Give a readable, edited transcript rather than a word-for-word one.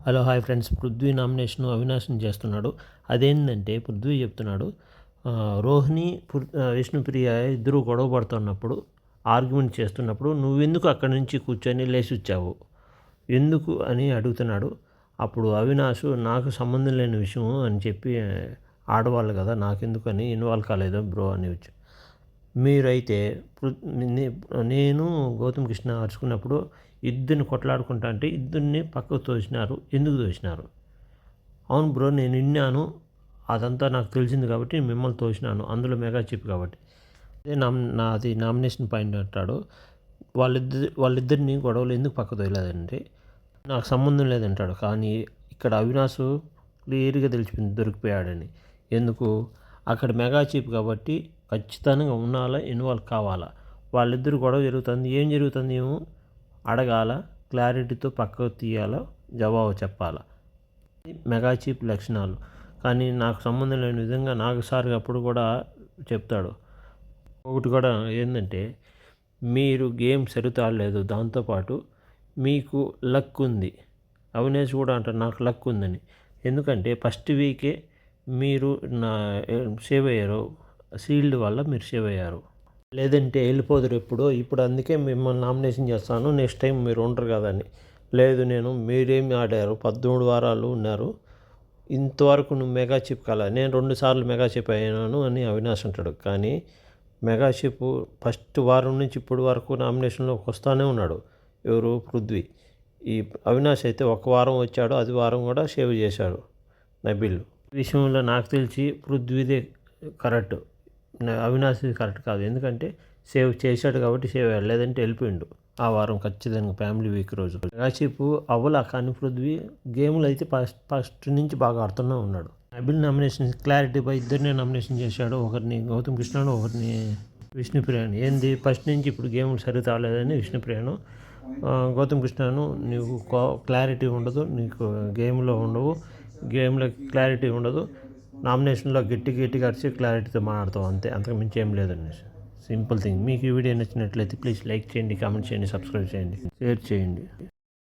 Hello hi friends, Prithvi nomination అవినాష్ని చేస్తున్నాడు. అదేంటంటే పృథ్వీ చెప్తున్నాడు, రోహిణి విష్ణుప్రియ ఇద్దరు గొడవ పడుతున్నప్పుడు, ఆర్గ్యుమెంట్ చేస్తున్నప్పుడు నువ్వెందుకు అక్కడి నుంచి కూర్చొని లేచి వచ్చావు ఎందుకు అని అడుగుతున్నాడు. అప్పుడు అవినాష్ నాకు సంబంధం లేని విషయం అని చెప్పి, ఆడవాళ్ళు కదా నాకెందుకు అని ఇన్వాల్వ్ కాలేదు బ్రో అని వచ్చి, మీరైతే నేను గౌతమ్ కృష్ణ అరుచుకున్నప్పుడు ఇద్దరిని కొట్లాడుకుంటా అంటే ఇద్దరిని పక్కకు తోసినారు, ఎందుకు తోసినారు? అవును బ్రో, నేను విన్నాను, అదంతా నాకు తెలిసింది కాబట్టి మిమ్మల్ని తోసినాను, అందులో మెగా చిప్ కాబట్టి. అదే నాది నామినేషన్ పాయింట్ అంటాడు. వాళ్ళిద్దరిని గొడవలు ఎందుకు పక్క తోయలేదంటే నాకు సంబంధం లేదంటాడు. కానీ ఇక్కడ అవినాష్ క్లియర్గా తెలిసిపోయింది దొరికిపోయాడని. ఎందుకు? అక్కడ మెగా చీప్ కాబట్టి ఖచ్చితంగా ఉండాలా, ఇన్వాల్వ్ కావాలా. వాళ్ళిద్దరు గొడవ జరుగుతుంది, ఏం జరుగుతుంది ఏమో అడగాల, క్లారిటీతో పక్కకు తీయాలా, జవాబు చెప్పాలా. మెగా చీప్ లక్షణాలు. కానీ నాకు సంబంధం లేని విధంగా నాకు సార్ అప్పుడు కూడా చెప్తాడు. ఒకటి కూడా ఏంటంటే, మీరు గేమ్ సరిగ్గా ఆడలేదు, దాంతోపాటు మీకు లక్ ఉంది. అవినేష్ కూడా అంటారు నాకు లక్ ఉందని. ఎందుకంటే ఫస్ట్ వీకే మీరు సేవ్ అయ్యారు, సీల్డ్ వల్ల మీరు సేవ్ అయ్యారు. లేదంటే వెళ్ళిపోదురు ఇప్పుడు అందుకే మిమ్మల్ని నామినేషన్ చేస్తాను, నెక్స్ట్ టైం మీరు ఉండరు కదా అని. లేదు, మీరేమి ఆడారు, 13 వారాలు ఉన్నారు, ఇంతవరకు నువ్వు మెగా చిప్ కల, నేను 2 సార్లు మెగా చిప్ అయ్యాను అని అవినాష్ అంటాడు. కానీ మెగా చిప్ ఫస్ట్ వారం నుంచి ఇప్పుడు వరకు నామినేషన్లోకి వస్తూనే ఉన్నాడు. ఎవరు? పృథ్వీ. ఈ అవినాష్ అయితే ఒక వారం వచ్చాడు, అది వారం కూడా సేవ్ చేశాడు నబీల్. ఈ విషయంలో నాకు తెలిసి పృథ్వీదే కరెక్ట్, అవినాష్ కరెక్ట్ కాదు. ఎందుకంటే సేవ్ చేశాడు కాబట్టి సేవ్ అయ్యాడు, లేదంటే వెళ్ళిపోయిండు ఆ వారం ఖచ్చితంగా ఫ్యామిలీ వీక్ రోజు. మెగాచిప్ అవ్వలా, కానీ పృథ్వీ గేమ్లు అయితే ఫస్ట్ నుంచి బాగా ఆడుతూనే ఉన్నాడు. నబిల్ నామినేషన్ క్లారిటీ బై ఇద్దరినే నామినేషన్ చేశాడు, ఒకరిని గౌతమ్ కృష్ణను, ఒకరిని విష్ణుప్రియను. ఏంది ఫస్ట్ నుంచి ఇప్పుడు గేమ్లు సరిగ్గా రాలేదని విష్ణుప్రియను, గౌతమ్ కృష్ణను నీకు క్లారిటీ ఉండదు, నీకు గేమ్లో ఉండవు, గేమ్లో క్లారిటీ ఉండదు, నామినేషన్లో గట్టిగా అరిచి క్లారిటీతో మాట్లాడతాం అంతే, అంతకు మించి ఏం లేదండి. Simple thing. మీకు ఈ వీడియో నచ్చినట్లయితే ప్లీజ్ లైక్ చేయండి, కామెంట్ చేయండి, సబ్స్క్రైబ్ చేయండి, షేర్ చేయండి.